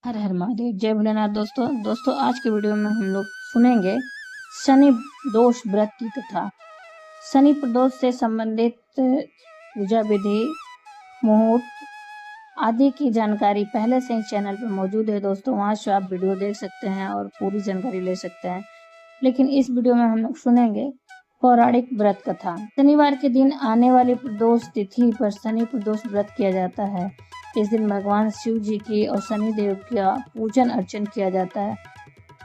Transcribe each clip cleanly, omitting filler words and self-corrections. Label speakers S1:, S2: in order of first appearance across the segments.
S1: हर हर महादेव, जय भोलेनाथ। दोस्तों आज के वीडियो में हम लोग सुनेंगे शनि दोष व्रत की कथा। शनि प्रदोष से संबंधित पूजा विधि, मुहूर्त आदि की जानकारी पहले से ही चैनल पर मौजूद है दोस्तों, वहां से आप वीडियो देख सकते हैं और पूरी जानकारी ले सकते हैं। लेकिन इस वीडियो में हम लोग सुनेंगे पौराणिक व्रत कथा। शनिवार के दिन आने वाली प्रदोष तिथि पर शनि प्रदोष व्रत किया जाता है। इस दिन भगवान शिव जी की और शनि देव का पूजन अर्चन किया जाता है।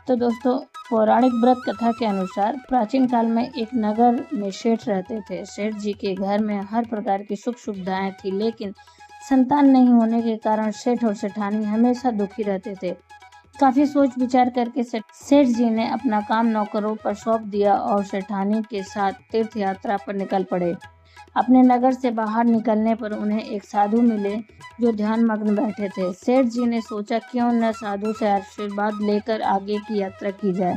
S1: तो दोस्तों, पौराणिक व्रत कथा के अनुसार प्राचीन काल में एक नगर में सेठ रहते थे। सेठ जी के घर में हर प्रकार की सुख सुविधाएं थी, लेकिन संतान नहीं होने के कारण सेठ और सेठानी हमेशा दुखी रहते थे। काफी सोच विचार करके सेठ जी ने अपना काम नौकरों पर सौंप दिया और सेठानी के साथ तीर्थ यात्रा पर निकल पड़े। अपने नगर से बाहर निकलने पर उन्हें एक साधु मिले जो ध्यान मग्न बैठे थे। सेठ जी ने सोचा क्यों न साधु से आशीर्वाद लेकर आगे की यात्रा की जाए।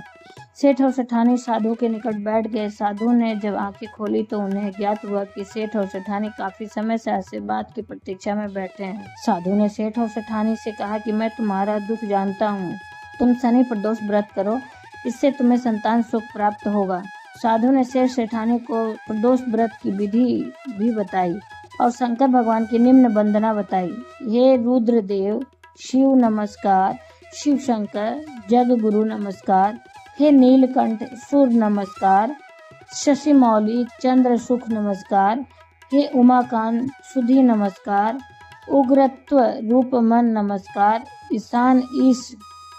S1: सेठ और सेठानी साधु के निकट बैठ गए। साधु ने जब आंखें खोली तो उन्हें ज्ञात हुआ कि सेठ और सेठानी काफी समय से आशीर्वाद की प्रतीक्षा में बैठे हैं। साधु ने सेठ और सेठानी से कहा कि मैं तुम्हारा दुख जानता हूँ, तुम शनि प्रदोष व्रत करो, इससे तुम्हें संतान सुख प्राप्त होगा। साधु ने सेठ सेठानी को प्रदोष व्रत की विधि भी बताई और शंकर भगवान की निम्न वंदना बताई। हे रुद्रदेव शिव नमस्कार, शिव शंकर जग गुरु नमस्कार, हे नीलकंठ सूर्य नमस्कार, शशि मौली चंद्र सुख नमस्कार, हे उमाकांत सुधी नमस्कार, उग्रत्व रूप मन नमस्कार, ईशान ईश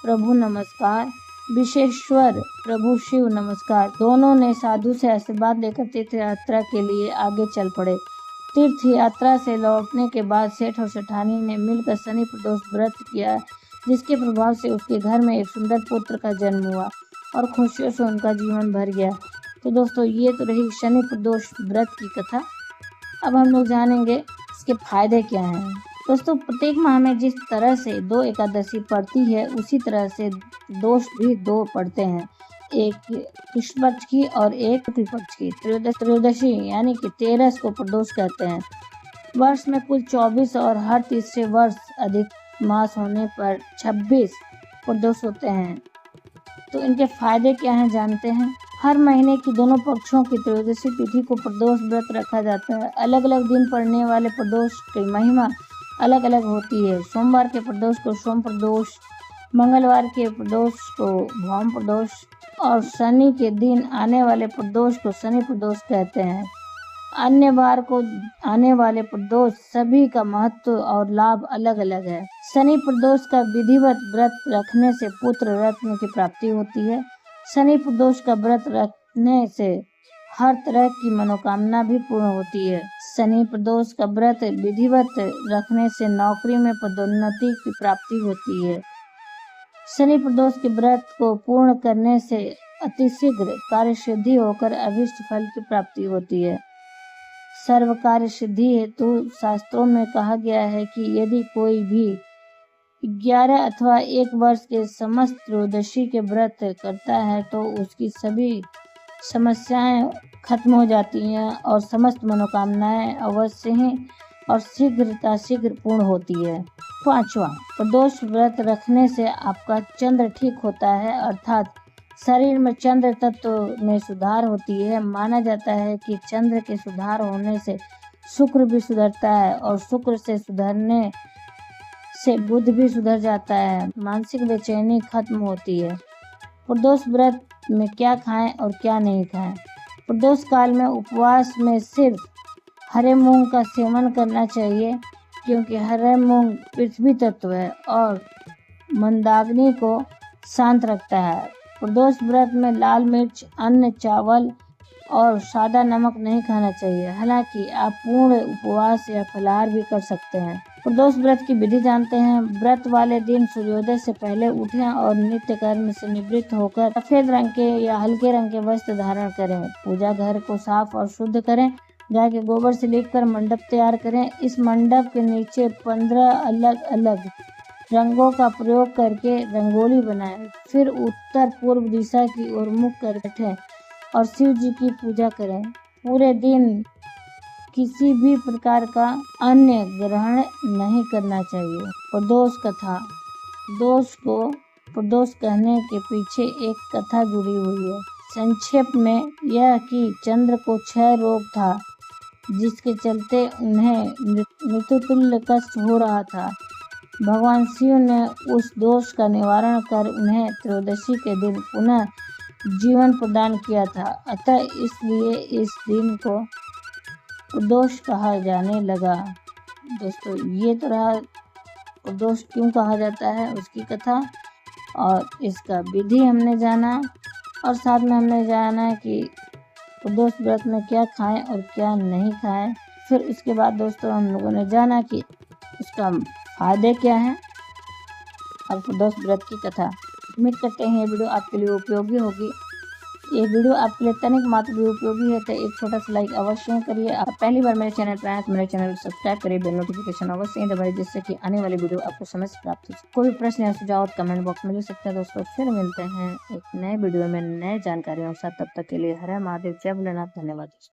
S1: प्रभु नमस्कार, विशेश्वर प्रभु शिव नमस्कार। दोनों ने साधु से आशीर्वाद लेकर तीर्थ यात्रा के लिए आगे चल पड़े। तीर्थ यात्रा से लौटने के बाद सेठ और सेठानी ने मिलकर शनि प्रदोष व्रत किया, जिसके प्रभाव से उसके घर में एक सुंदर पुत्र का जन्म हुआ और खुशियों से उनका जीवन भर गया। तो दोस्तों, ये तो रही शनि प्रदोष व्रत की कथा। अब हम लोग जानेंगे इसके फायदे क्या हैं। दोस्तों, प्रत्येक माह में जिस तरह से 2 एकादशी पड़ती है, उसी तरह से दोष भी 2 पड़ते हैं, एक कृष्ण पक्ष की और एक कृष्ण पक्ष की। त्रयोदशी यानी कि 13 को प्रदोष कहते हैं। वर्ष में कुल 24 और हर तीसरे वर्ष अधिक मास होने पर 26 प्रदोष होते हैं। तो इनके फायदे क्या हैं जानते हैं। हर महीने की दोनों पक्षों की त्रयोदशी तिथि को प्रदोष व्रत रखा जाता है। अलग अलग दिन पड़ने वाले प्रदोष की महिमा अलग अलग होती है। सोमवार के प्रदोष को सोम प्रदोष, मंगलवार के प्रदोष को भौम प्रदोष और शनि के दिन आने वाले प्रदोष को शनि प्रदोष कहते हैं। अन्य बार को आने वाले प्रदोष सभी का महत्व और लाभ अलग अलग है। शनि प्रदोष का विधिवत व्रत रखने से पुत्र रत्न की प्राप्ति होती है। शनि प्रदोष का व्रत रखने से हर तरह की मनोकामना भी पूर्ण होती है। शनि प्रदोष का व्रत विधिवत रखने से नौकरी में पदोन्नति की प्राप्ति होती है। शनि प्रदोष के व्रत को पूर्ण करने से अतिशीघ्र कार्य सिद्धि होकर अभीष्ट फल की प्राप्ति होती है। सर्व कार्य सिद्धि हेतु शास्त्रों में कहा गया है कि यदि कोई भी 11 अथवा 1 वर्ष के समस्त त्रयोदशी के व्रत करता है तो उसकी सभी समस्याएं खत्म हो जाती हैं और समस्त मनोकामनाएं अवश्य ही और शीघ्र पूर्ण होती है। 5वां, प्रदोष व्रत रखने से आपका चंद्र ठीक होता है, अर्थात शरीर में चंद्र तत्व में सुधार होती है। माना जाता है कि चंद्र के सुधार होने से शुक्र भी सुधरता है और शुक्र से सुधरने से बुध भी सुधर जाता है। मानसिक बेचैनी खत्म होती है। प्रदोष व्रत में क्या खाएं और क्या नहीं खाएं। प्रदोष काल में उपवास में सिर्फ हरे मूंग का सेवन करना चाहिए, क्योंकि हरे मूंग पृथ्वी तत्व है और मंदाग्नि को शांत रखता है। प्रदोष व्रत में लाल मिर्च, अन्न, चावल और सादा नमक नहीं खाना चाहिए। हालांकि आप पूर्ण उपवास या फलाहार भी कर सकते हैं। प्रदोष व्रत की विधि जानते हैं। व्रत वाले दिन सूर्योदय से पहले उठें और नित्य कर्म से निवृत्त होकर सफेद रंग के या हल्के रंग के वस्त्र धारण करें। पूजा घर को साफ और शुद्ध करें। गाय के गोबर से लीपकर मंडप तैयार करें। इस मंडप के नीचे 15 अलग अलग रंगों का प्रयोग करके रंगोली बनाएं। फिर उत्तर पूर्व दिशा की ओर मुख कर बैठें और शिव जी की पूजा करें। पूरे दिन किसी भी प्रकार का अन्न ग्रहण नहीं करना चाहिए। प्रदोष कथा दोष को प्रदोष कहने के पीछे एक कथा जुड़ी हुई है। संक्षेप में यह कि चंद्र को क्षय रोग था, जिसके चलते उन्हें मृत्युतुल्य कष्ट हो रहा था। भगवान शिव ने उस दोष का निवारण कर उन्हें त्रयोदशी के दिन पुनः जीवन प्रदान किया था। अतः इसलिए इस दिन को प्रदोष कहा जाने लगा। दोस्तों, ये तो रहा प्रदोष क्यों कहा जाता है उसकी कथा, और इसका विधि हमने जाना, और साथ में हमने जाना कि प्रदोष व्रत में क्या खाएं और क्या नहीं खाएं। फिर उसके बाद दोस्तों हम लोगों ने जाना कि उसका फायदे क्या हैं और प्रदोष व्रत की कथा। उम्मीद करते हैं ये वीडियो आपके लिए उपयोगी होगी। ये वीडियो आपके लिए तनिक मात्र भी उपयोगी है तो एक छोटा सा लाइक अवश्य करिए। आप पहली बार मेरे चैनल पर आए तो मेरे चैनल को सब्सक्राइब करिए, बेल नोटिफिकेशन अवश्य दबाइए, जिससे कि आने वाली वीडियो आपको समय से प्राप्त हो। कोई भी प्रश्न या सुझाव कमेंट बॉक्स में लिख सकते हैं। दोस्तों फिर मिलते हैं एक नए वीडियो में नए जानकारियों के साथ। तब तक के लिए हर हर महादेव, जय भोलेनाथ, धन्यवाद।